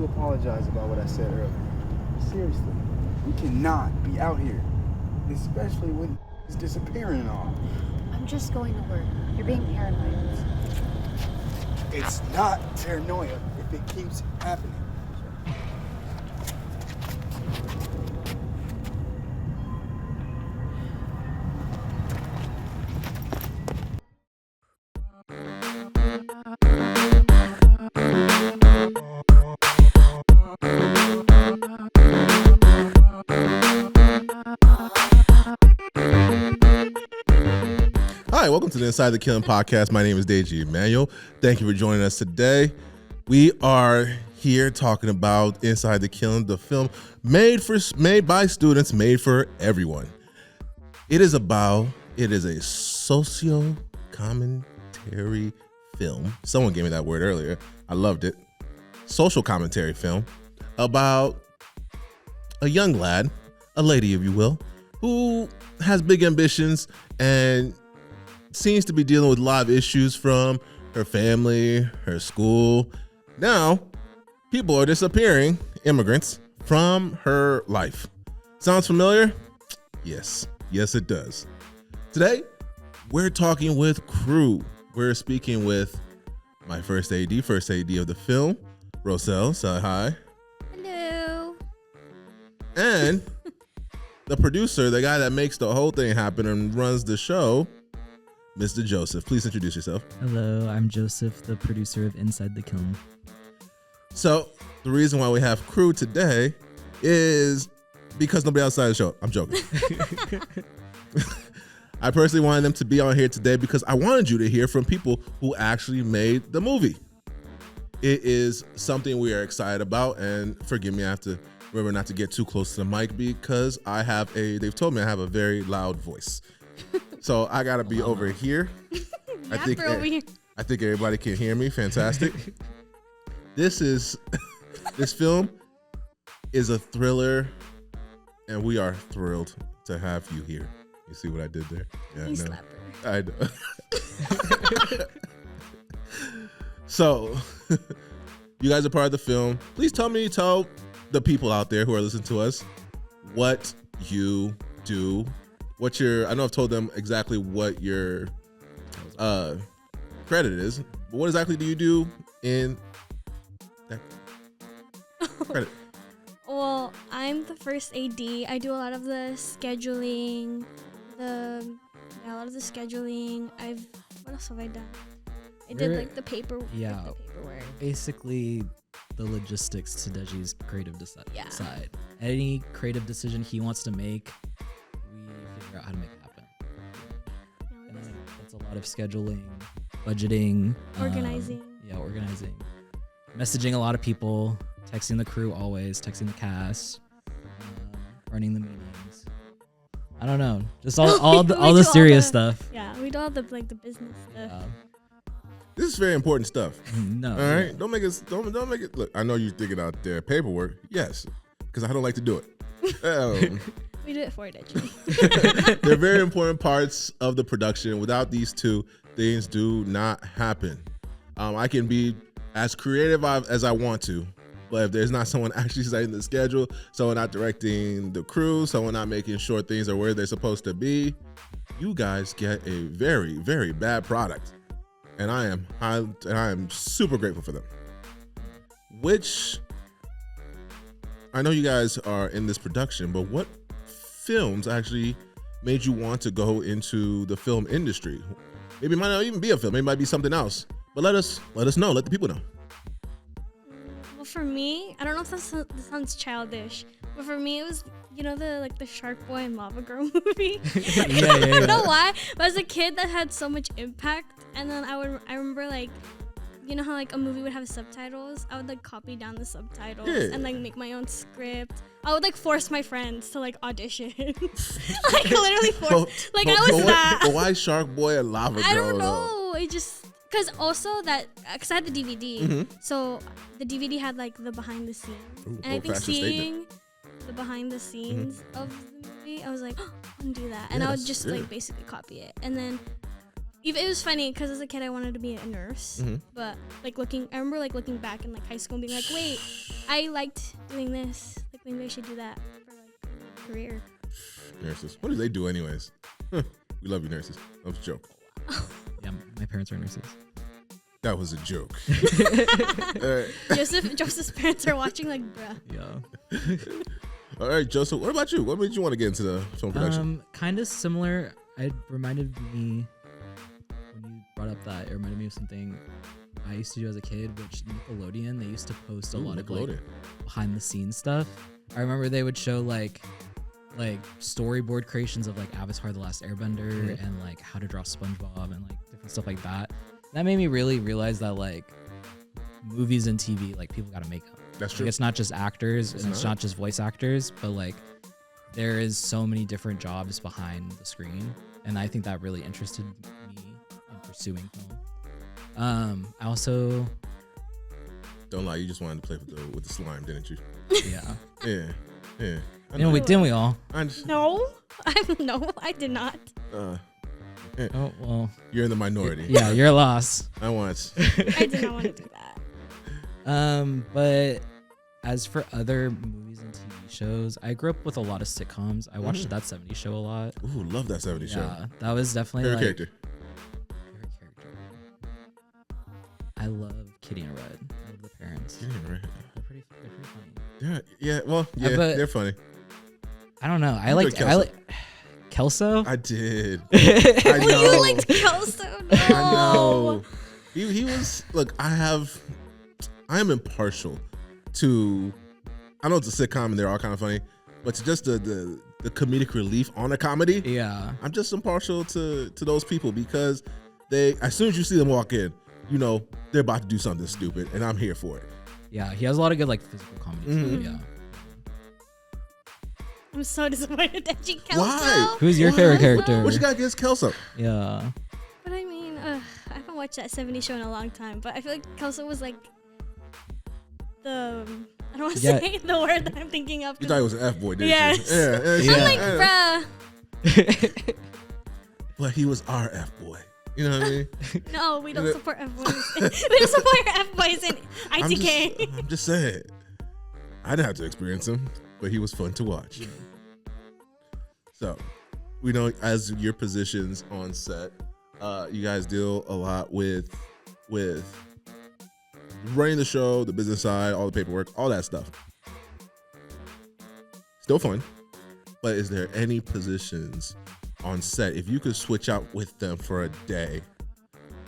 to apologize about what I said earlier. Seriously, we cannot be out here, especially when it's disappearing and all. I'm just going to work. You're being paranoid. It's not paranoia if it keeps happening. Hi, welcome to the Inside the Kiln Podcast. My name is Deji, Emmanuel. Thank you for joining us today. We are here talking about Inside the Kiln, the film made by students, made for everyone. It is a socio-commentary film. Someone gave me that word earlier. I loved it. Social commentary film about a young lad, a lady, if you will, who has big ambitions and seems to be dealing with a lot of issues from her family, her school. Now, people are disappearing, immigrants, from her life. Sounds familiar? Yes, it does. Today, we're talking with crew. We're speaking with my first AD of the film, Rocel. Say hi. Hello. And the producer, the guy that makes the whole thing happen and runs the show, Mr. Joseph. Please introduce yourself. Hello, I'm Joseph, the producer of Inside the Kiln. So the reason why we have crew today is because nobody outside the show. I'm joking. I personally wanted them to be on here today because I wanted you to hear from people who actually made the movie. It is something we are excited about, and forgive me, I have to remember not to get too close to the mic because they've told me I have a very loud voice. So I gotta be over here. I think everybody can hear me. Fantastic. This film is a thriller, and we are thrilled to have you here. You see what I did there? Yeah, You no, slapper. I know. So, you guys are part of the film. Please tell the people out there who are listening to us what you do. I know I've told them exactly what your credit is, but what exactly do you do in that credit? Well, I'm the first AD. I do a lot of the scheduling. What else have I done? I did like the paperwork. Basically the logistics to Deji's creative side. Any creative decision he wants to make, we figure out how to make it happen. And then it's a lot of scheduling, budgeting, Organizing. Organizing. Messaging a lot of people, texting the crew always, texting the cast, running the meetings. I don't know, just all the serious stuff. Yeah, we do all the business stuff. This is very important stuff. No. All right, don't make it. Look, I know you're thinking out there paperwork. Yes, because I don't like to do it. We do it for Deji. They're very important parts of the production. Without these two, things do not happen. I can be as creative as I want to, but if there's not someone actually setting the schedule, someone not directing the crew, someone not making sure things are where they're supposed to be, you guys get a very, very bad product. And I am super grateful for them. Which, I know you guys are in this production, but what films actually made you want to go into the film industry? Maybe it might not even be a film. Maybe it might be something else. But let us know. Let the people know. Well, for me, I don't know if this sounds childish, but for me it was, the Shark Boy and Lava Girl movie. Yeah. I don't know why, but as a kid that had so much impact. And then I remember how a movie would have subtitles. I would copy down the subtitles and make my own script. I would force my friends to audition. Literally force. I was that. But why Shark Boy and Lava Girl? I don't know. It just because I had the DVD. Mm-hmm. So the DVD had the behind the scenes. Ooh, and I think seeing statement. the behind the scenes of the movie, I was like, oh, I can do that. And I would just basically copy it. And then It was funny because as a kid I wanted to be a nurse, but like I remember like looking back in like high school and being like, wait, I liked doing this. Like maybe I should do that for like a career. Nurses. What do they do anyways? We love you, nurses. That was a joke. Yeah, my parents are nurses. That was a joke. Joseph's parents are watching like, bruh. Yeah. All right, Joseph, what about you? What made you want to get into the film production? Kind of similar. It reminded me, when you brought up that, it reminded me of something I used to do as a kid, which Nickelodeon, they used to post a lot of like behind the scenes stuff. I remember they would show like storyboard creations of like Avatar: The Last Airbender and like how to draw SpongeBob and like different stuff like that. That made me really realize that like movies and TV, like people got to make them. That's true. Like, it's not just actors and it's not just voice actors, but like there is so many different jobs behind the screen, and I think that really interested me in pursuing film. I also don't lie, you just wanted to play with the slime, didn't you? Yeah. Yeah. Didn't we all? No, I did not. Oh well, you're in the minority. Yeah, you're a loss. I did not want to do that. But as for other movies and TV shows, I grew up with a lot of sitcoms. I watched That 70s Show a lot. Ooh, love That 70s Show. Yeah, that was definitely Favorite like character. I love Kitty and Red. I love the parents. Kitty and Red. They're pretty funny. Yeah. Well, they're funny. I don't know. I like Kelso. I did. I know. You liked Kelso. No. I know. He was. Look, I am impartial to. I know it's a sitcom and they're all kind of funny, but to just the comedic relief on a comedy. Yeah. I'm just impartial to those people because they, as soon as you see them walk in, you know they're about to do something stupid, and I'm here for it. Yeah, he has a lot of good like physical comedy too. Yeah. I'm so disappointed that you Kelso. Why? Who's your favorite character? What you got against Kelso? Yeah. But I mean, I haven't watched that 70s Show in a long time, but I feel like Kelso was like I don't want to say the word that I'm thinking of. You thought he was an F-boy, didn't yes. you? Yeah. I'm like, bruh. But he was our F-boy. You know what I mean? No, we don't support F-boys. We don't support F-boys in ITK. I'm just saying. I didn't have to experience him, but he was fun to watch. So, we know as your positions on set, you guys deal a lot with running the show, the business side, all the paperwork, all that stuff. Still fun, but is there any positions on set, if you could switch out with them for a day,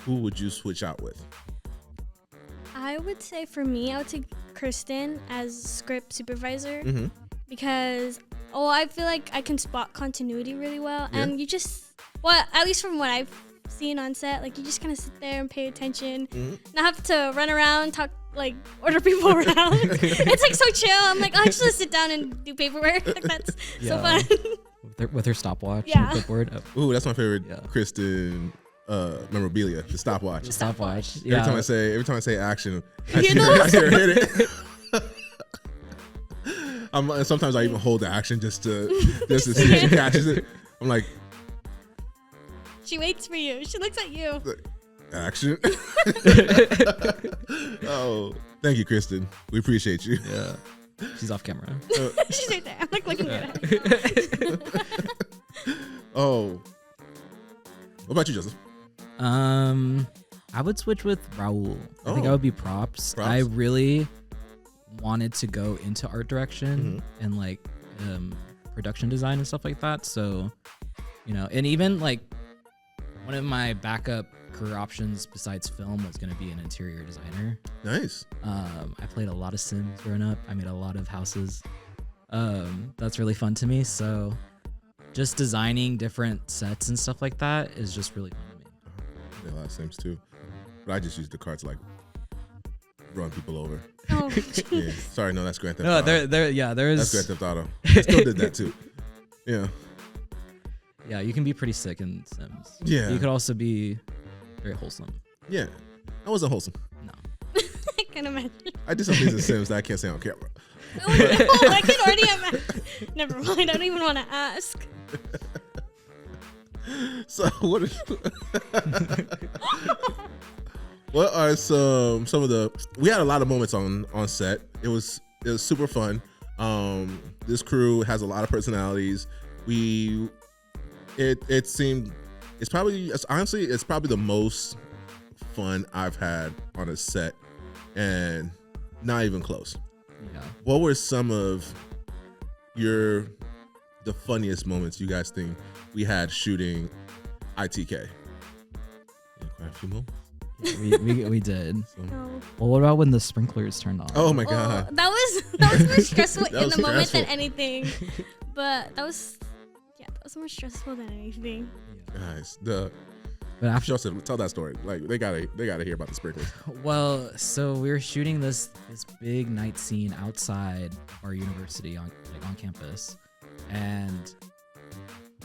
who would you switch out with? I would say for me, I would take Kristen as script supervisor because I feel like I can spot continuity really well, and you just, at least from what I've seen on set, like you just kind of sit there and pay attention, not have to run around, talk, like order people around. It's like so chill. I'm like, I just want to sit down and do paperwork. Like that's so fun. With her stopwatch and clipboard. Ooh, that's my favorite Kristen memorabilia, the stopwatch. The stopwatch. Every time I say action, I hear her hit it. Sometimes I even hold the action just to see if she catches it. I'm like, she waits for you. She looks at you. Action. Oh, thank you, Kristen. We appreciate you. Yeah. She's off camera. She's right there. I'm like looking at her. Oh. What about you, Joseph? I would switch with Raul. I think I would be props. I really wanted to go into art direction and like production design and stuff like that. So, and even like one of my backup career options besides film was going to be an interior designer. Nice. I played a lot of Sims growing up. I made a lot of houses. That's really fun to me. So just designing different sets and stuff like that is just really fun to me. I did a lot of Sims too, but I just used the car to like run people over. Oh. Yeah. Sorry, no, that's Grand Theft Auto. There's That's Grand Theft Auto. I still did that too. Yeah. Yeah, you can be pretty sick in Sims. Yeah. You could also be very wholesome. Yeah. I wasn't wholesome. No. I can imagine. I did some things in Sims that I can't say on camera. I can already imagine. Never mind. I don't even want to ask. So what are some of the? We had a lot of moments on set. It was super fun. This crew has a lot of personalities. It seemed it's probably the most fun I've had on a set, and not even close. Yeah. What were some of the funniest moments you guys think we had shooting ITK? Quite a few moments. We did. No. Well, what about when the sprinklers turned on? Oh my god. That was more stressful in the moment than stressful. anything. But that was more stressful than anything. Guys, But after, Joseph, tell that story. Like they gotta hear about the sprinklers. well, so we were shooting this big night scene outside our university on campus, and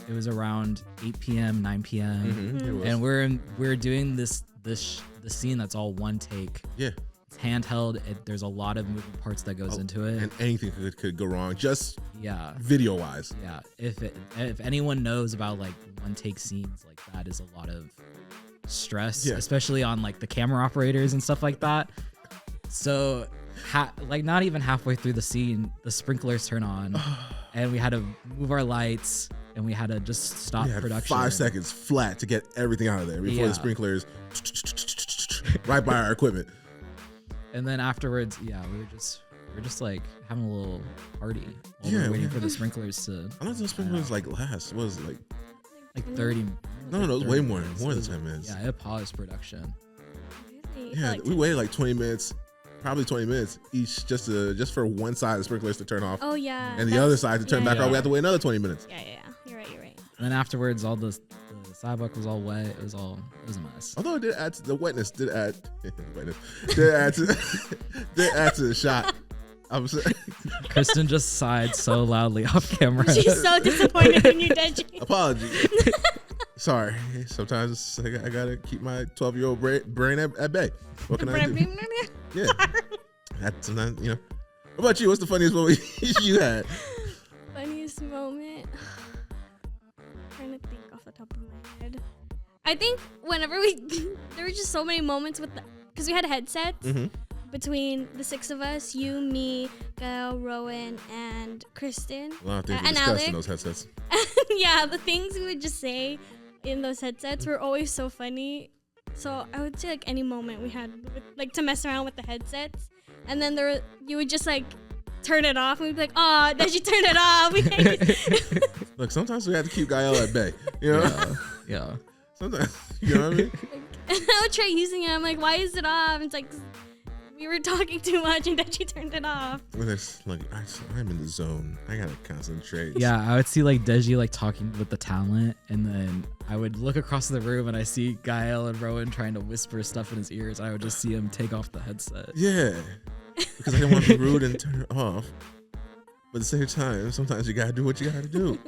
it was around 8 p.m., 9 p.m. It was. And we're doing the scene that's all one take. Yeah. It's handheld. There's a lot of moving parts that goes into it. And anything could go wrong, just Yeah. video wise. Yeah. If anyone knows about like one take scenes, like that is a lot of stress, Yeah. especially on like the camera operators and stuff like that. So like not even halfway through the scene, the sprinklers turn on and we had to move our lights and we had to just stop We had production. 5 seconds flat to get everything out of there before Yeah. the sprinklers right by our equipment. And then afterwards, yeah, we were just like having a little party while we Yeah, were waiting we- for the sprinklers to I don't know, sprinklers like last was like 30. no, it was 30 way more minutes. than It was- 10 minutes. Yeah, it paused production. Really? Yeah, Like we waited like 20 minutes, probably 20 minutes each, just for one side of the sprinklers to turn off, Oh yeah. and the other side to turn back yeah. on. We have to wait another 20 minutes. Yeah. You're right. And then afterwards, all the sidewalk was all wet. It was a mess. Although it did add to the wetness, did add to the shot. I'm sorry. Kristen just sighed so loudly off camera. She's so disappointed in you, Deji. Apologies. Sorry. Sometimes I gotta keep my 12-year-old brain at bay. What can I do? Yeah. That's sometimes, What about you? What's the funniest moment you had? Funniest moment. Trying to think off the top of my head. I think whenever there were just so many moments because we had headsets between the six of us, you, me, Gail, Rowen, and Kristen. A lot of things we And discussed Alec. in those headsets. Yeah, the things we would just say in those headsets were always so funny. So I would say like any moment we had like to mess around with the headsets, and then you would just like turn it off and we'd be like, oh, did you turn it off? Look, sometimes we have to keep Gael at bay. Yeah. Sometimes, you know what I mean? And I would try using it. I'm like, why is it off? And it's like, we were talking too much and then she turned it off. When it's like, I'm in the zone. I gotta concentrate. Yeah, I would see like Deji like talking with the talent, and then I would look across the room and I see Gael and Rowen trying to whisper stuff in his ears. I would just see him take off the headset. Yeah. Because I didn't want to be rude and turn it off. But at the same time, sometimes you gotta do what you gotta do.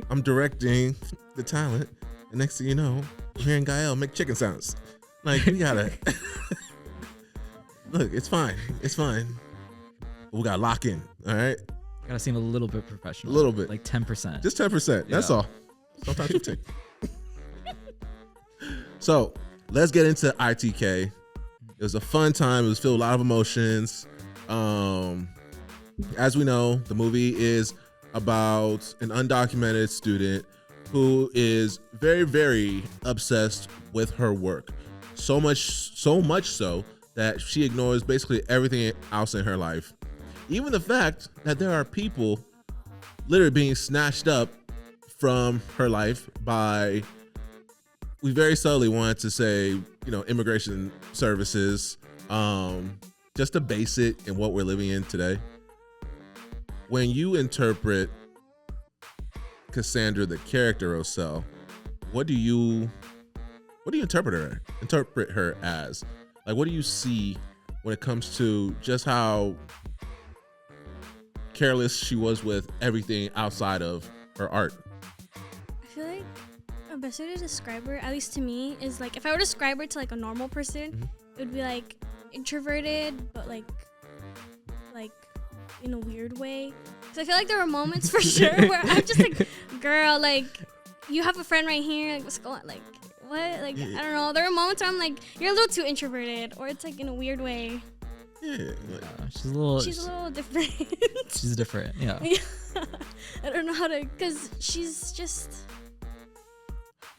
I'm directing the talent, and next thing you know, I'm hearing Gael make chicken sounds. Like, we gotta. Look, it's fine. It's fine. But we gotta lock in, all right? Gotta seem a little bit professional. A little bit. Like 10%. Just 10%. That's Yeah. all. Sometimes 15. So let's get into ITK. It was a fun time. It was filled with a lot of emotions. As we know, the movie is about an undocumented student who is very, very obsessed with her work. So much so that she ignores basically everything else in her life. Even the fact that there are people literally being snatched up from her life by, we very subtly wanted to say, immigration services, just to base it in what we're living in today. When you interpret Cassandra, the character Rocel, what do you interpret her as? Like, what do you see when it comes to just how careless she was with everything outside of her art? I feel like a best way to describe her, at least to me, is like if I were to describe her to like a normal person, it would be like introverted, but like in a weird way. Because I feel like there were moments for sure where I'm just like, girl, like you have a friend right here. Like, what's going? Like, what? Like, I don't know. There are moments where I'm like, you're a little too introverted, or it's like in a weird way. Yeah, she's a little different. She's different. Yeah. I don't know how to, cause she's just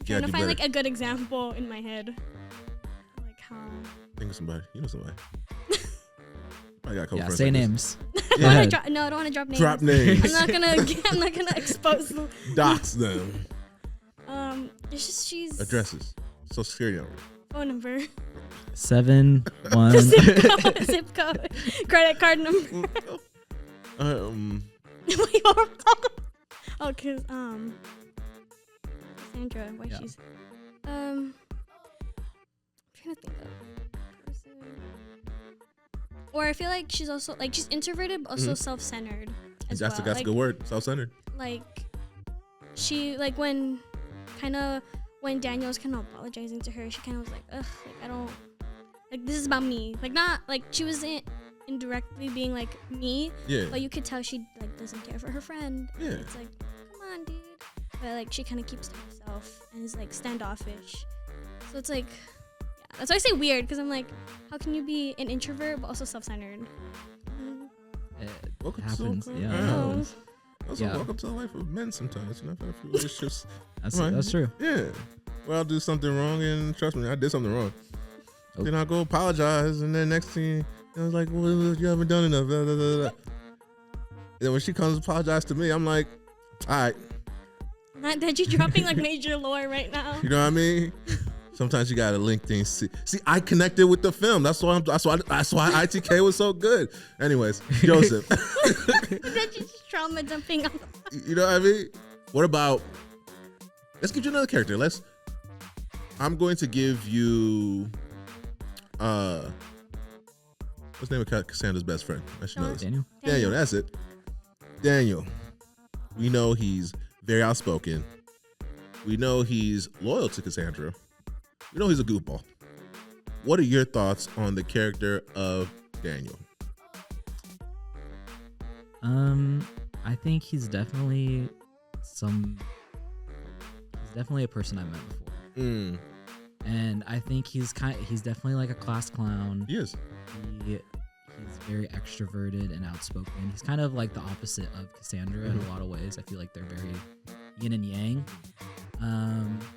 trying to find like a good example in my head. Like how. Think of somebody. You know somebody. I got a couple friends. Say names. No, I don't want to drop names. Drop names. I'm not gonna expose them. Dox them. It's just she's addresses. Social security number. Phone number. 71. Zip code. Credit card number. Oh, cause Cassandra, why she's I'm trying to think of person. Or I feel like she's also like she's introverted but also self-centered as well. That's a good word. Self-centered. Like she like when Daniel was kind of apologizing to her, she kind of was like, ugh, like I don't like this is about me. Like not like she wasn't indirectly being like me, but you could tell she like doesn't care for her friend. Yeah, it's like, come on, dude. But like she kind of keeps to herself and is like standoffish. So it's like, yeah, that's why I say weird because I'm like, how can you be an introvert but also self-centered? It happens. Welcome to the life of men. Sometimes, you know, I feel relationships. That's true. Yeah. Well, I'll do something wrong, and trust me, I did something wrong. Then I'll go apologize, and then next thing, I was like, well, you haven't done enough. Blah, blah, blah, blah. And then when she comes to apologize to me, I'm like, all right. Not that you're dropping like major lore right now. You know what I mean? Sometimes you gotta link things. See, I connected with the film. That's why ITK was so good. Anyways, Joseph. That's just trauma dumping on. You know what I mean? What about? Let's give you another character. I'm going to give you. What's the name of Cassandra's best friend? I should know this. Daniel, that's it. Daniel. We know he's very outspoken. We know he's loyal to Cassandra. We know he's a goofball. What are your thoughts on the character of Daniel? I think he's definitely a person I've met before. And I think he's definitely like a class clown. He is. He's very extroverted and outspoken. He's kind of like the opposite of Cassandra in a lot of ways. I feel like they're very yin and yang.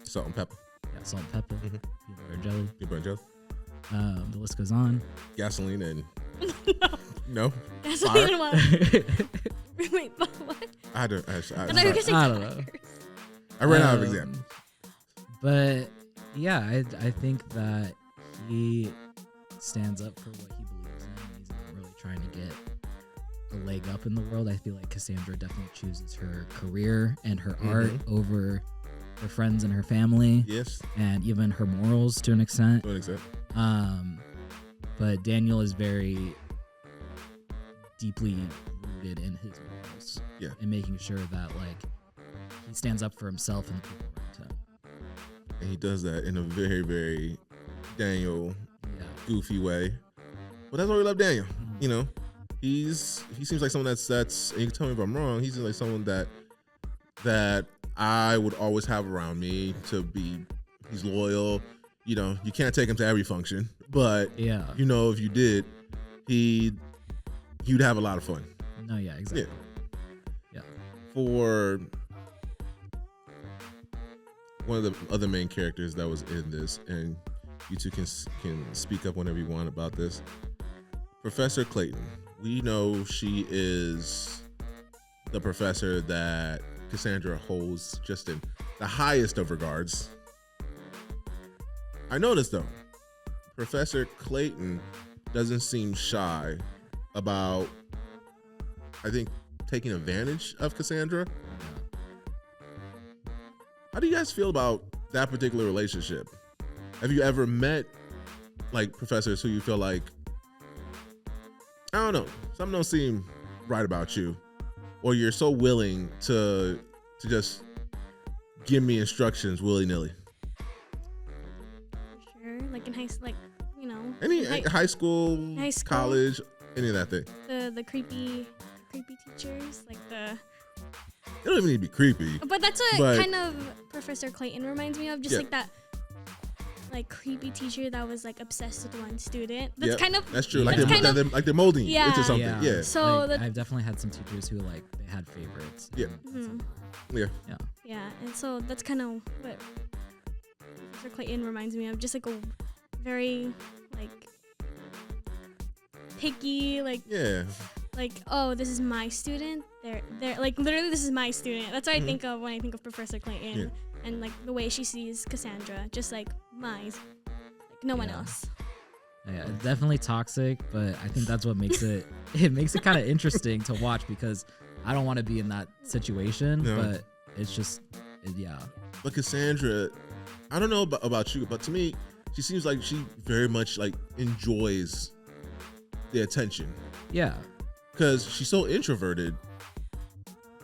Salt and pepper. Yeah, salt and pepper. Peanut butter and jelly. Peanut butter and jelly. The list goes on. Gasoline and no. Gasoline and what? Wait, what? I don't know. I ran out of examples. But yeah, I think that he stands up for what he believes in. He's not really trying to get a leg up in the world. I feel like Cassandra definitely chooses her career and her art over her friends and her family. Yes. And even her morals to an extent. But Daniel is very deeply rooted in his morals. Yeah. And making sure that like he stands up for himself and the people around him. And he does that in a very, very Daniel goofy way. But that's why we love Daniel. You know, he seems like someone that's and you can tell me if I'm wrong, he seems like someone that I would always have around me to be. He's loyal. You know, you can't take him to every function, but you know, if you did, you'd have a lot of fun. No, yeah, exactly. Yeah. For one of the other main characters that was in this, and you two can speak up whenever you want about this. Professor Clayton. We know she is the professor that Cassandra holds just in the highest of regards. I noticed though, Professor Clayton doesn't seem shy about, I think, taking advantage of Cassandra. How do you guys feel about that particular relationship? Have you ever met like professors who you feel like, I don't know, something don't seem right about you, or you're so willing to just give me instructions willy-nilly? Sure, like in high school, like, you know, any high school, college, any of that thing. The creepy teachers, like It don't even need to be creepy. But that's what kind of Professor Clayton reminds me of. Just like that, like creepy teacher that was like obsessed with one student. That's kind of that's true. Like they're molding you into something. Yeah. So like, I've definitely had some teachers who like they had favorites. Yeah. Yeah. And so that's kind of what Professor Clayton reminds me of. Just like a very like picky, like oh, this is my student. They're like literally this is my student. That's what I think of when I think of Professor Clayton. Yeah. And like the way she sees Cassandra, just like mine, like no one else. Yeah, it's definitely toxic, but I think that's what makes it kind of interesting to watch because I don't want to be in that situation, but it's just But Cassandra, I don't know about you, but to me, she seems like she very much like enjoys the attention. Yeah. Because she's so introverted,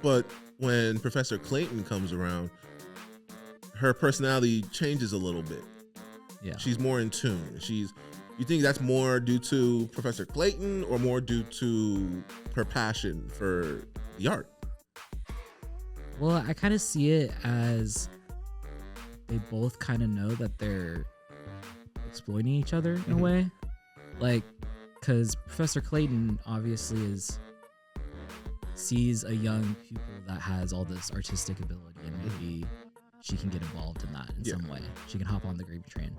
but when Professor Clayton comes around, her personality changes a little bit. Yeah. She's more in tune. You think that's more due to Professor Clayton or more due to her passion for the art? Well, I kind of see it as they both kind of know that they're exploiting each other in a way. Like, because Professor Clayton obviously sees a young pupil that has all this artistic ability and maybe she can get involved in that in some way. She can hop on the gravy train.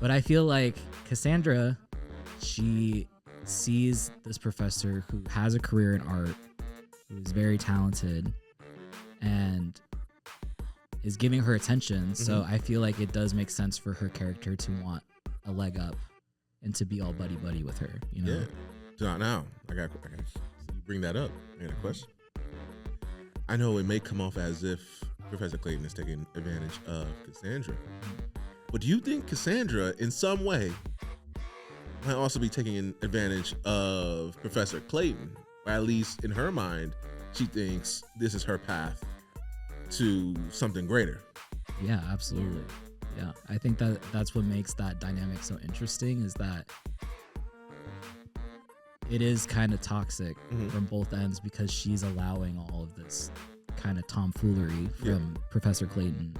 But I feel like Cassandra, she sees this professor who has a career in art, who is very talented, and is giving her attention. So I feel like it does make sense for her character to want a leg up and to be all buddy-buddy with her, you know? Yeah. Now, I got you bring that up. I got a question. I know it may come off as if Professor Clayton is taking advantage of Cassandra. But do you think Cassandra, in some way, might also be taking advantage of Professor Clayton? Or at least in her mind, she thinks this is her path to something greater. Yeah, absolutely. Yeah, I think that's what makes that dynamic so interesting is that it is kind of toxic from both ends because she's allowing all of this kind of tomfoolery from Professor Clayton,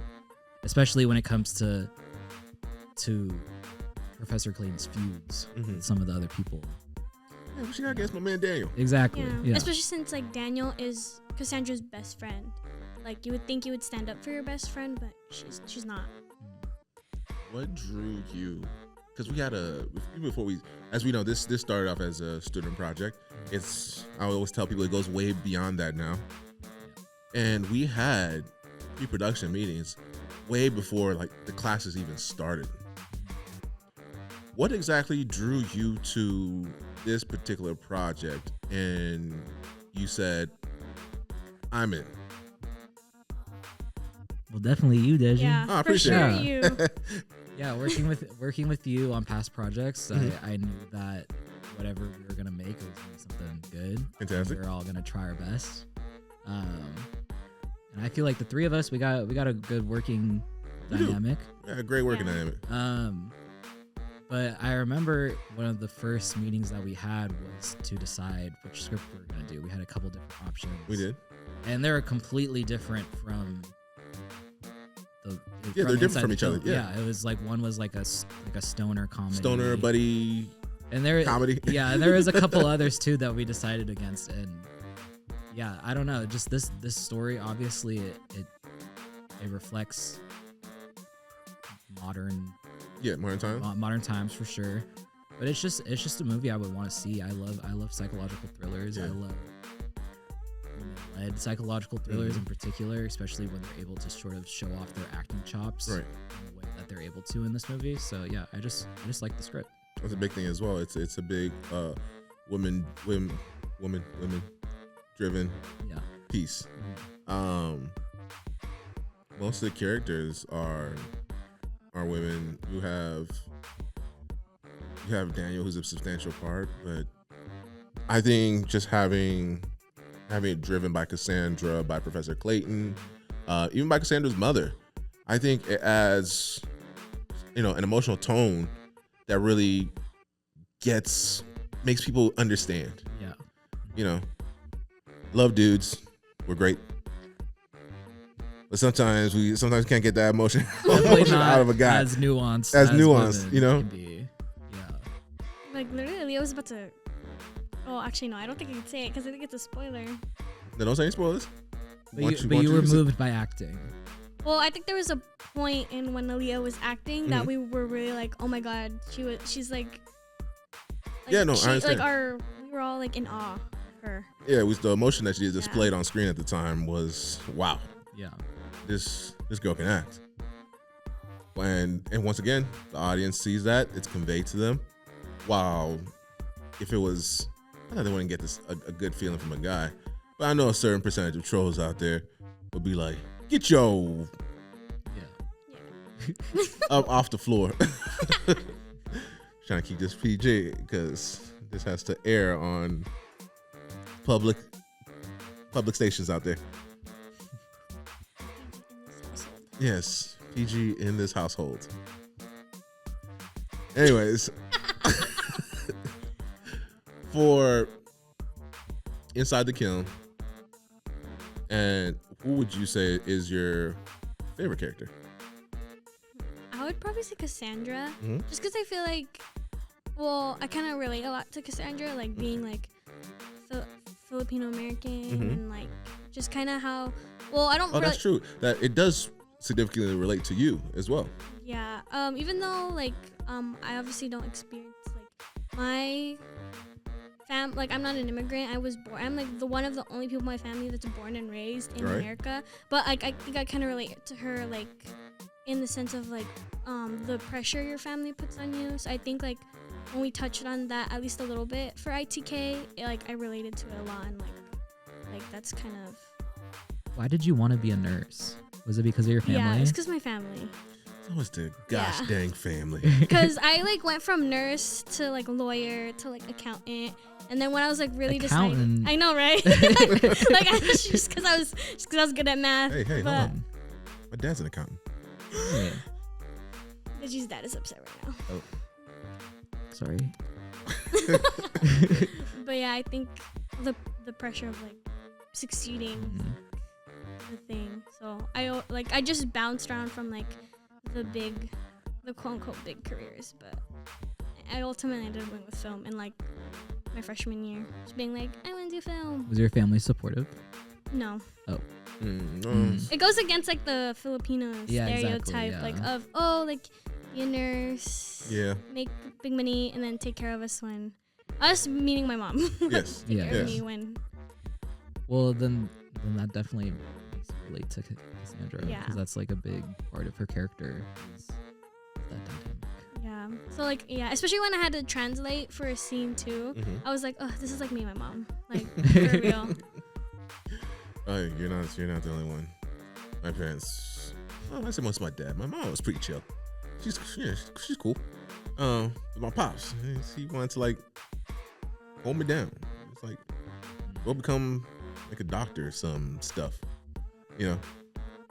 especially when it comes to Professor Clayton's feuds with some of the other people. Yeah, what she got against my man Daniel? Exactly. Yeah. Especially since like Daniel is Cassandra's best friend. Like you would think you would stand up for your best friend, but she's not. What drew you? Because we had as we know, this started off as a student project. I always tell people it goes way beyond that now. And we had pre-production meetings way before like the classes even started. What exactly drew you to this particular project? And you said, I'm in. Well, definitely you, Deji. Yeah, I appreciate it. You. Yeah, working with you on past projects, I knew that whatever we were gonna make, it was gonna be something good. Fantastic. We were all gonna try our best. And I feel like the three of us, we got a good working dynamic. Yeah, great working dynamic. But I remember one of the first meetings that we had was to decide which script we were gonna do. We had a couple different options. We did. And they were completely different from they're different from each other. Yeah, it was like one was like a stoner comedy, stoner buddy, and there comedy. Yeah, and there was a couple others too that we decided against, and yeah, I don't know. Just this story, obviously, it reflects modern times for sure. But it's just a movie I would want to see. I love psychological thrillers. Yeah. I love led psychological thrillers in particular, especially when they're able to sort of show off their acting chops in the way that they're able to in this movie. So yeah, I just like the script. That's a big thing as well. It's a big women driven piece. Most of the characters are women. You have Daniel, who's a substantial part, but I think just having it driven by Cassandra, by Professor Clayton, even by Cassandra's mother, I think it adds, an emotional tone that really makes people understand. Yeah. Love dudes. We're great. But sometimes we can't get that emotion Definitely not out of a guy. as nuanced. Nuanced, you know? Can be. Yeah. Like literally, Leo was about to. Oh, actually no, I don't think I can say it because I think it's a spoiler. No, don't say any spoilers. But you were moved by acting. Well, I think there was a point in when Alejah was acting that we were really like, oh my god, she's like yeah, no, she, I understand. Like we were all like in awe of her. Yeah, it was the emotion that she displayed on screen at the time was wow. Yeah. This girl can act. And once again, the audience sees that, it's conveyed to them. While if it was, I thought they wouldn't get this a good feeling from a guy. But I know a certain percentage of trolls out there would be like, get your up off the floor. Trying to keep this PG because this has to air on public stations out there. Yes, PG in this household. Anyways, for Inside the Kiln, and who would you say is your favorite character? I would probably say Cassandra, Mhm. just because I feel like, well, I kind of relate a lot to Cassandra, like being like Filipino American and like just kind of how, well, I don't. Oh, that's true. That it does significantly relate to you as well. Yeah. Even though like I obviously don't experience like my like I'm not an immigrant. I'm like one of the only people in my family that's born and raised in America. But like I think I kind of relate to her like in the sense of like the pressure your family puts on you. So I think like when we touched on that at least a little bit for ITK, I related to it a lot, and like that's kind of. Why did you want to be a nurse? Was it because of your family? Yeah, it's because my family. It's always the gosh dang family. Because I like went from nurse to like lawyer to like accountant, and then when I was like really deciding, I know, right? Like just because I was good at math. Hey, hold on. My dad's an accountant. Yeah. Deji's dad is upset right now. Oh, sorry. But yeah, I think the pressure of like succeeding the thing. So I just bounced around from like the quote unquote big careers, but I ultimately ended up going with film in like my freshman year, just being like, I want to do film. Was your family supportive? No. Oh. It goes against like the Filipino stereotype, exactly, yeah. like of like be a nurse, make big money, and then take care of us when us meaning my mom. Yes. Take care of me when. Well, then that definitely makes it relate to Cassandra, because that's like a big part of her character is that dynamic. Yeah. So like especially when I had to translate for a scene too, I was like, oh, this is like me and my mom, like for real. Oh, you're not the only one. My parents, I said most of my dad. My mom was pretty chill. She's cool. My pops, he wanted to like hold me down. It's like go become like a doctor or some stuff, you know.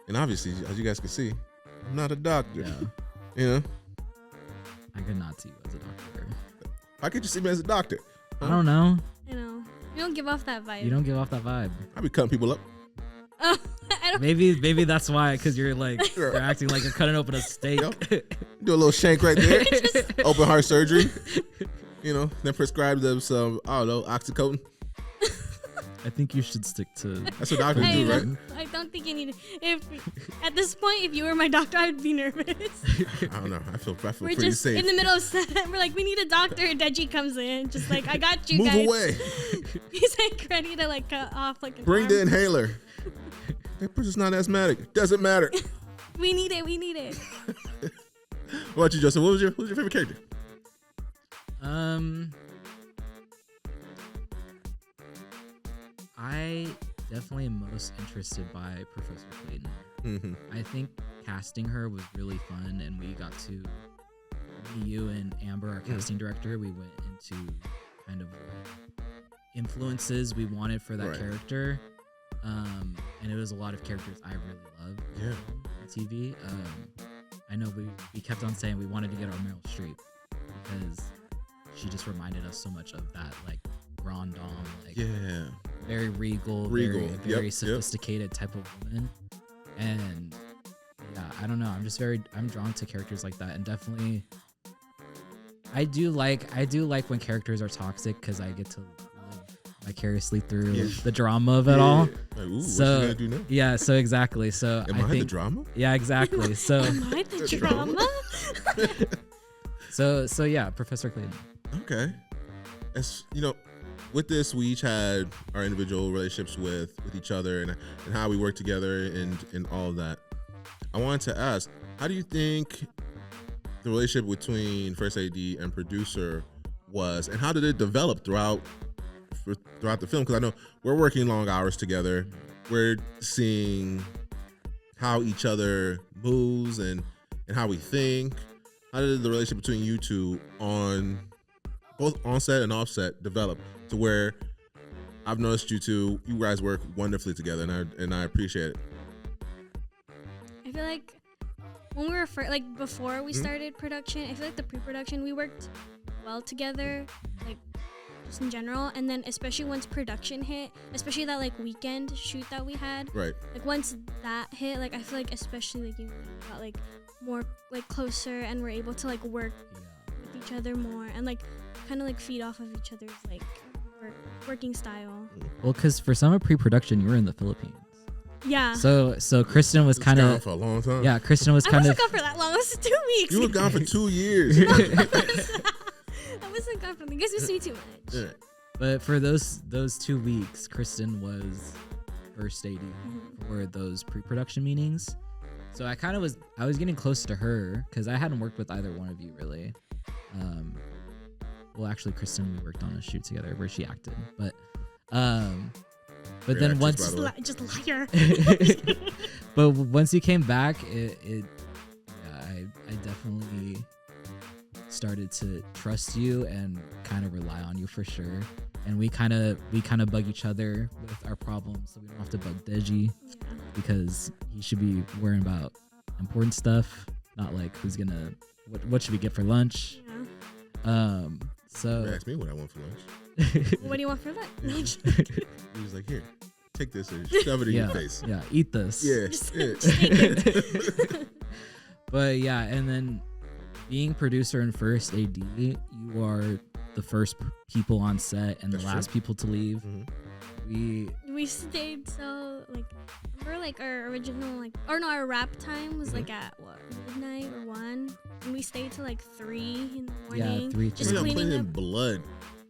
And obviously, as you guys can see, I'm not a doctor. Yeah. You know. I could not see you as a doctor. How could you see me as a doctor? I don't know. You know, you don't give off that vibe. You don't give off that vibe. I be cutting people up. I don't. Maybe that's why, because you're like you're acting like you're cutting open a steak. Do a little shank right there. Open heart surgery. You know, then prescribe them some, I don't know, oxycodone. I think you should stick to. That's what doctors do, right? I don't think you need. If at this point, if you were my doctor, I'd be nervous. I don't know. I feel We're pretty just safe. in the middle of set. We're like, we need a doctor. Deji comes in, just like, I got you Move guys. away. He's like ready to like cut off like. Bring the inhaler. That person's not asthmatic. Doesn't matter. We need it. We need it. What about you, Joseph? What was your favorite character? I definitely am most interested by Professor Clayton. I think casting her was really fun, and we got to, you and Amber, our casting director, we went into kind of what influences we wanted for that character. And it was a lot of characters I really loved on TV. I know we kept on saying we wanted to get our Meryl Streep because she just reminded us so much of that like grand dame, like very regal, very sophisticated type of woman. And yeah, I don't know. I'm drawn to characters like that, and definitely I do like when characters are toxic because I get to live vicariously through the drama of it all. Like, ooh, so what you gonna do now? yeah, so exactly. So Am I the drama? Yeah, exactly. So Am I the drama? so yeah, Professor Clayton. Okay. As you know, with this, we each had our individual relationships with each other and how we work together and all of that. I wanted to ask, how do you think the relationship between first AD and producer was, and how did it develop throughout the film? Because I know we're working long hours together. We're seeing how each other moves and how we think. How did the relationship between you two on both on-set and off-set develop to where I've noticed you guys work wonderfully together, and I appreciate it. I feel like when we were before we started production, I feel like the pre-production we worked well together, like just in general, and then especially once production hit, especially that like weekend shoot that we had, Right. like once that hit, like I feel like especially like got like more like closer, and we're able to like work with each other more and like kind of like feed off of each other's like working style. Well, because for some of pre-production, you were in the Philippines. Yeah. So Kristen was kind gone of for a long time. Yeah, Kristen was I kind wasn't of. gone for that long. It was 2 weeks. You were gone for 2 years. I wasn't gone for that. You guys miss me too much. Yeah. But for those 2 weeks, Kristen was first AD for those pre-production meetings. So I was getting close to her because I hadn't worked with either one of you really. Well, actually, Kristen, we worked on a shoot together where she acted, but Great then actress, once, by the way. Just liar. but once you came back, I definitely started to trust you and kind of rely on you for sure. And we kind of bug each other with our problems, so we don't have to bug Deji because he should be worrying about important stuff, not like what should we get for lunch. Yeah. So They asked me what I want for lunch. What do you want for lunch? He was like, "Here, take this and shove it in your face." Yeah, eat this. Yeah. Just yeah. take it. But yeah, and then being producer and first AD, you are the first people on set and That's the last people to leave. Mhm. We stayed so like remember like our original our wrap time was like at what, midnight or 1, and we stayed till like 3 in the morning. Yeah, 3. Just We're cleaning cleaning up. blood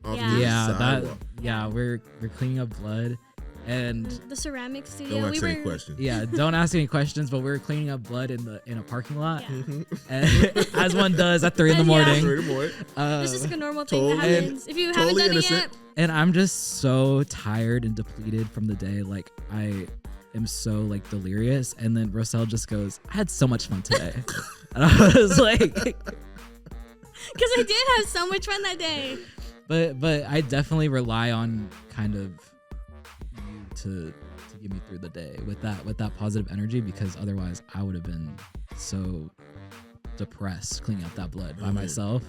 off Yeah. the sidewalk. We're cleaning up blood, and The ceramic studio. Don't we ask were any questions. yeah, don't ask any questions. But we were cleaning up blood in a parking lot, Yeah. and, as one does at 3 in the Yeah. morning. Three in the morning. This is like a normal thing that totally- happens. If you haven't totally done innocent. it yet, And I'm just so tired and depleted from the day. Like I am so like delirious. And then Rocel just goes, "I had so much fun today," and I was like, because I did have so much fun that day. but I definitely rely on kind of you to get me through the day with that positive energy, because otherwise I would have been so depressed cleaning up that blood by myself.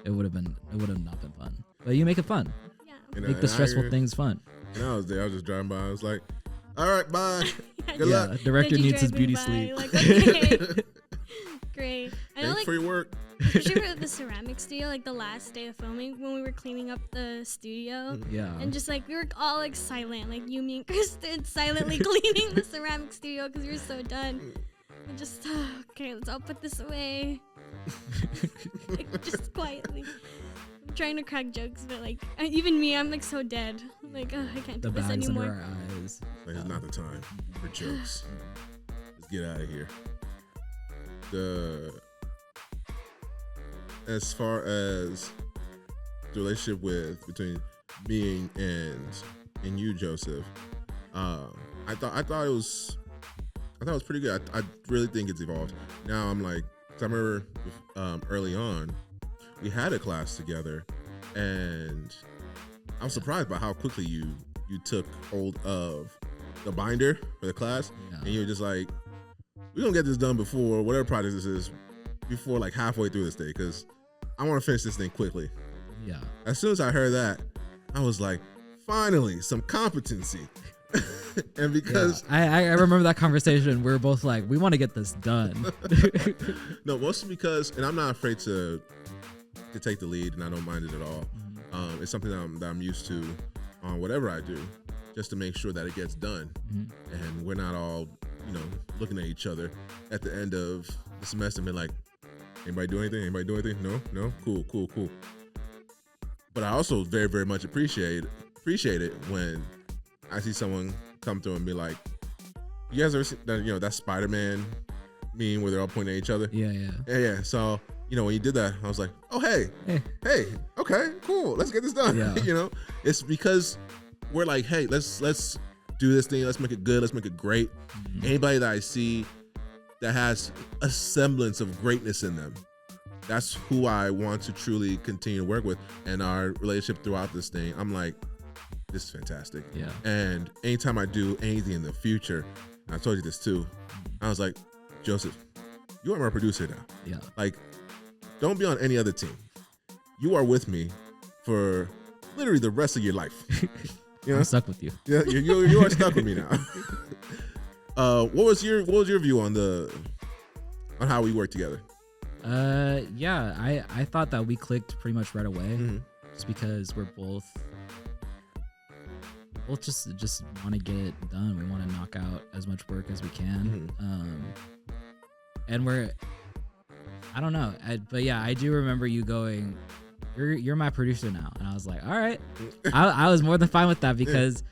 It would have not been fun. But you make it fun. Yeah. And Make I- the and I stressful agree. things fun. And I was there. I was just driving by. I was like, "All right, bye. Good Yeah, luck. director Deji needs his driving beauty by, sleep. Like, okay. Great. I know, Thanks like, for your work." especially for the ceramic studio, like the last day of filming when we were cleaning up the studio. Yeah. And just like we were all like silent, like you, me, and Kristen silently cleaning the ceramic studio because we were so done. And just okay, let's all put this away. Like just quietly. I'm trying to crack jokes, but like even me, I'm like so dead. I'm like I can't The do this bags under anymore. our eyes. Like, it's not the time for jokes. Let's get out of here. As far as the relationship between me and you, Joseph, I thought it was pretty good. I really think it's evolved. Now I'm like, 'cause I remember early on, we had a class together, and I was surprised by how quickly you took hold of the binder for the class, and you were just like, we're gonna get this done before whatever project this is, before like halfway through this day, because I want to finish this thing quickly. Yeah. As soon as I heard that, I was like, finally, some competency. And because I remember that conversation, we were both like, we want to get this done. No, mostly because, and I'm not afraid to take the lead, and I don't mind it at all. It's something that I'm used to on whatever I do, just to make sure that it gets done, and we're not all, looking at each other at the end of the semester and be like, anybody do anything? Anybody do anything? No? Cool. But I also very, very much appreciate it when I see someone come through and be like, you guys ever seen that, that Spider-Man meme where they're all pointing at each other? Yeah. So, when you did that, I was like, oh, hey, okay, cool. Let's get this done. Yeah. It's because we're like, hey, let's do this thing. Let's make it good. Let's make it great. Anybody that I see that has a semblance of greatness in them, that's who I want to truly continue to work with. And our relationship throughout this thing, I'm like, this is fantastic. Yeah. And anytime I do anything in the future, I told you this too, I was like, Joseph, you are my producer now. Yeah. Like, don't be on any other team. You are with me for literally the rest of your life. I'm stuck with you. Yeah, you are stuck with me now. What was your view on how we work together? I thought that we clicked pretty much right away, just because we're both just want to get it done. We want to knock out as much work as we can, and I don't know, but yeah, I do remember you going, you're my producer now, and I was like, all right. I was more than fine with that, because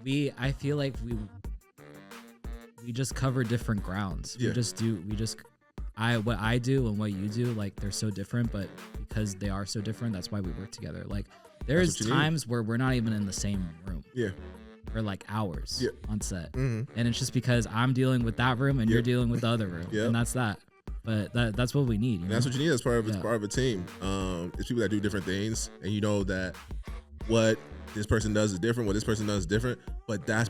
I feel like we just cover different grounds. What I do and what you do, like, they're so different, but because they are so different, that's why we work together. Like, there's times where we're not even in the same room. Yeah. For like hours on set. And it's just because I'm dealing with that room and you're dealing with the other room. And that's that. But that's what we need. That's what you need as part of a team. It's people that do different things, and you know that what this person does is different, what this person does is different. But that's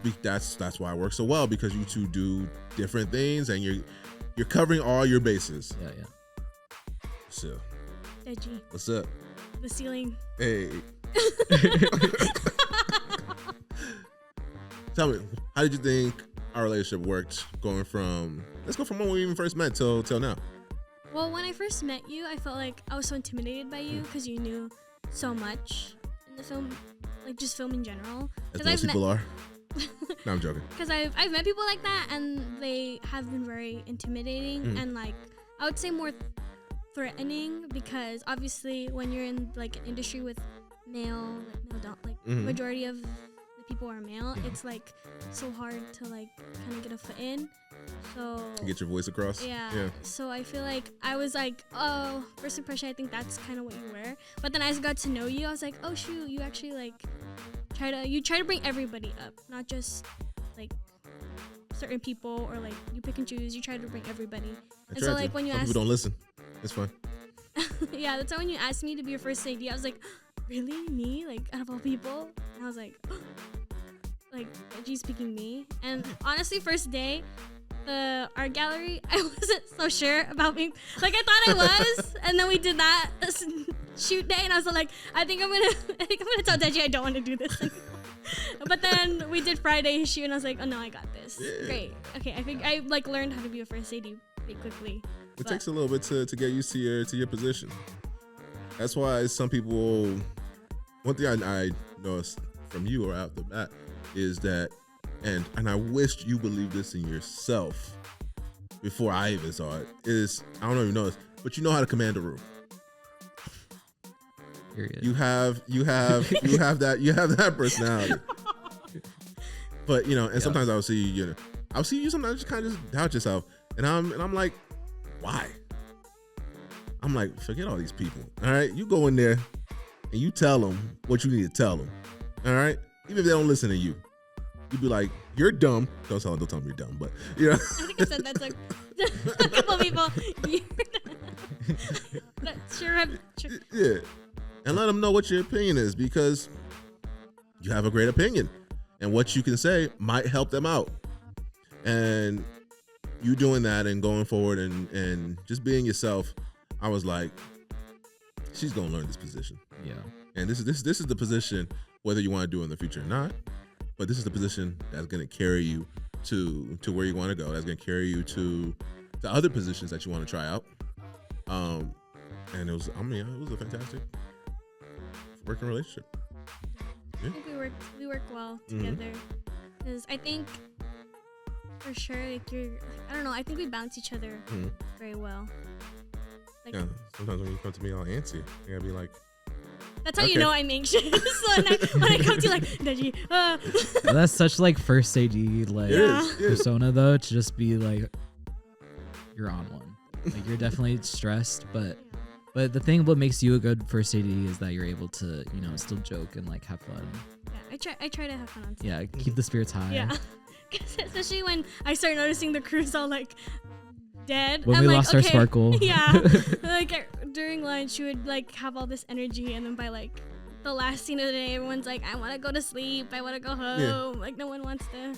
why it works so well, because you two do different things, and you're covering all your bases. Yeah. So, Deji. What's up? The ceiling. Hey. Tell me, how did you think our relationship worked let's go from when we even first met till now? Well, when I first met you, I felt like I was so intimidated by you because you knew so much in the film, like just film in general. As most people are. No, I'm joking. Because I've met people like that, and they have been very intimidating and, like, I would say more threatening, because obviously when you're in like an industry with majority of the people are male, it's like so hard to like kind of get a foot in. So get your voice across. Yeah. So I feel like I was like, oh, first impression, I think that's kind of what you were. But then as I got to know you, I was like, oh shoot, you actually like try to bring everybody up, not just like certain people, or like you pick and choose. You try to bring everybody. And so like when you asked, people don't listen. It's fine. Yeah, that's why when you asked me to be your first AD, I was like, really, me? Like, out of all people? And I was like, like, Deji's picking me. And honestly, first day, the art gallery, I wasn't so sure about being, like, I thought I was, and then we did that shoot day, and I was like, I think I'm gonna tell Deji I don't want to do this anymore. But then we did Friday shoot, and I was like, oh no, I got this. Yeah. Great. Okay, I think I like learned how to be a first AD pretty quickly. It takes a little bit to get used to your position. That's why some people, one thing I noticed from you or out the bat is that, and I wished you believed this in yourself before I even saw it, is, I don't know if you know this, but you know how to command a room. Period. You have that personality. But sometimes I'll see you sometimes just kind of just doubt yourself, and I'm like, why? I'm like, forget all these people. All right, you go in there and you tell them what you need to tell them. All right, even if they don't listen to you, you be like, you're dumb. Don't tell them you're dumb, but I think I said that to a couple of people. Sure. Yeah, and let them know what your opinion is, because you have a great opinion, and what you can say might help them out. And you doing that and going forward and just being yourself, I was like, she's gonna learn this position. Yeah. And this is the position, whether you want to do it in the future or not. but this is the position that's going to carry you to where you want to go. That's going to carry you to other positions that you want to try out. And it was a fantastic working relationship. Yeah. I think we work well together, because I think for sure, like I don't know, I think we balance each other very well. Like, yeah, sometimes when you come to me all antsy, I gotta be like, that's how you know I'm anxious. when I come to you like, Deji, Well, that's such like first AD like persona though, to just be like, you're on one. Like you're definitely stressed, but the thing what makes you a good first AD is that you're able to, still joke and like have fun. Yeah, I try to have fun on set. Yeah, keep the spirits high. Yeah, especially when I start noticing the crew's all like dead. When I'm we like, lost our okay, sparkle. Yeah, like during lunch, she would like have all this energy, and then by like the last scene of the day, everyone's like, I want to go to sleep. I want to go home. Yeah. Like no one wants to.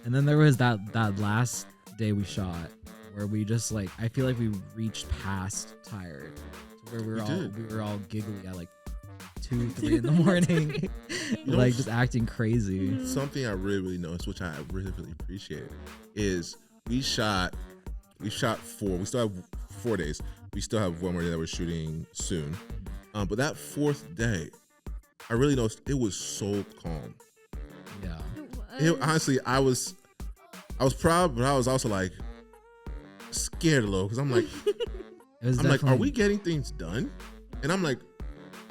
And then there was that last day we shot where we just like, I feel like we reached past tired to where we were all giggly at like 2, 3 in the morning, like just acting crazy. Something I really noticed, which I really appreciated, is we still have 4 days. We still have one more day that we're shooting soon. But that 4th day, I really noticed it was so calm. Yeah. Honestly, I was proud, but I was also like scared a little, because I'm like, are we getting things done? And I'm like,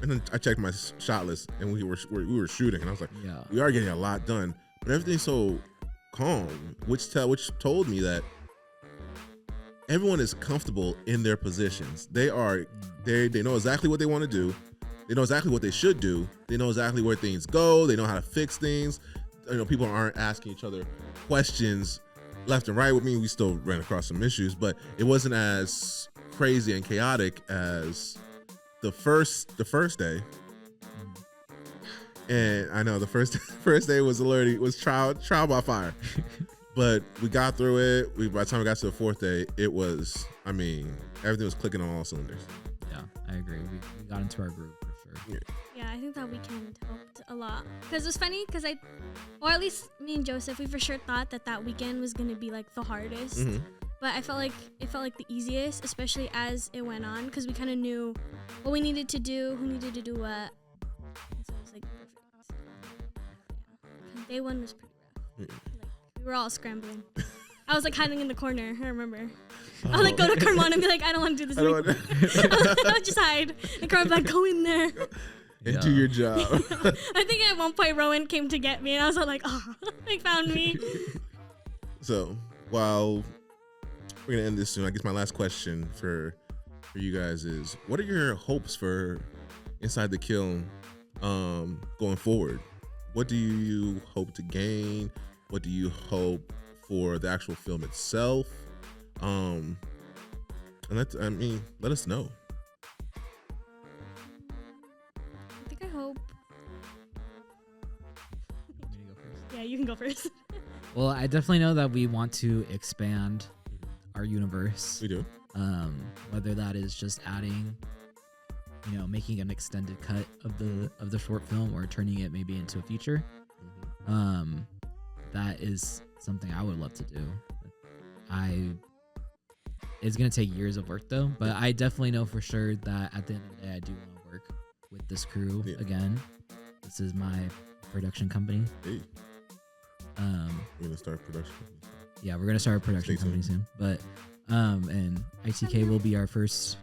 and then I checked my shot list, and we were shooting, and I was like, we are getting a lot done, but everything's so calm, which told me that everyone is comfortable in their positions. They know exactly what they want to do. They know exactly what they should do. They know exactly where things go. They know how to fix things. People aren't asking each other questions left and right. With me, we still ran across some issues, but it wasn't as crazy and chaotic as the first day. And I know the first day was trial by fire. But we got through it. By the time we got to the 4th day, everything was clicking on all cylinders. Yeah, I agree. We got into our groove for sure. Yeah, I think that weekend helped a lot. Because it was funny, or at least me and Joseph, we for sure thought that weekend was going to be like the hardest. Mm-hmm. But it felt like the easiest, especially as it went on, because we kind of knew what we needed to do, who needed to do what. And so it was like perfect. Yeah. Day 1 was pretty rough. Mm-hmm. We were all scrambling. I was like hiding in the corner, I remember. I would like go to Carmon and be like, I don't want to do this. I would just hide. And Carmon would be like, go in there. And do your job. I think at one point Rowen came to get me, and I was all like, oh, they found me. So while we're gonna end this soon, I guess my last question for you guys is, what are your hopes for Inside the Kiln going forward? What do you hope to gain? What do you hope for the actual film itself? And let us know. I think I hope. Yeah, you can go first. Well, I definitely know that we want to expand our universe. We do. Whether that is just adding, making an extended cut of the short film, or turning it maybe into a feature. That is something I would love to do. It's gonna take years of work though, but I definitely know for sure that at the end of the day, I do want to work with this crew again. This is my production company. Hey. We're gonna start production. Yeah, we're gonna start a production company soon. But and ITK will be our first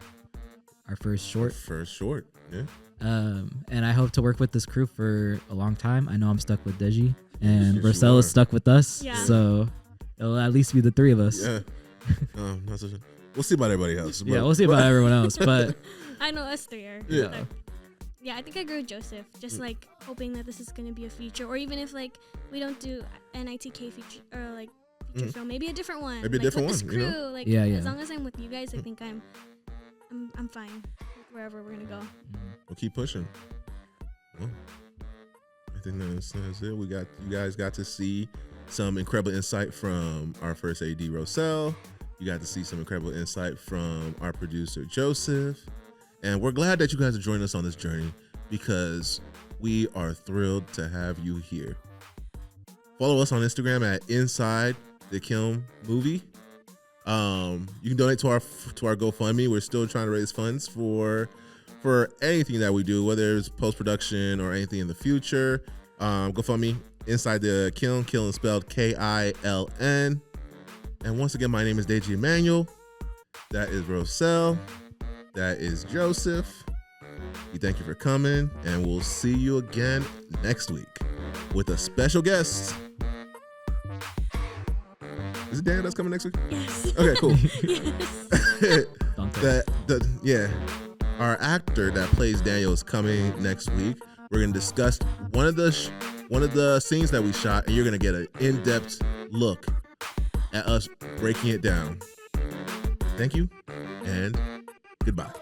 short. First short, yeah. And I hope to work with this crew for a long time. I know I'm stuck with Deji, and Rocel is stuck with us. Yeah. So it'll at least be the 3 of us. Yeah. We'll see about everybody else. Yeah, we'll see about everyone else. But I know us 3 are. Yeah. Yeah, I think I agree with Joseph. Just like hoping that this is going to be a feature, or even if like we don't do an ITK feature or like feature film, maybe a different one. Maybe a different with one. This crew, like as long as I'm with you guys, I think I'm fine with wherever we're gonna go. We'll keep pushing. Well, I think that's it. You guys got to see some incredible insight from our first AD Rocel. You got to see some incredible insight from our producer Joseph. And we're glad that you guys are joining us on this journey, because we are thrilled to have you here. Follow us on Instagram at INSIDE THE KILN Movie. You can donate to our GoFundMe. We're still trying to raise funds for anything that we do, whether it's post-production or anything in the future. GoFundMe, Inside the Kiln. Kiln spelled K-I-L-N. And once again, my name is Deji Emmanuel. That is Rocel. That is Joseph. We thank you for coming, and we'll see you again next week with a special guest. Is it Daniel that's coming next week? Yes. Okay, cool. Yes. Our actor that plays Daniel is coming next week. We're gonna discuss one of the scenes that we shot, and you're gonna get an in-depth look at us breaking it down. Thank you, and goodbye.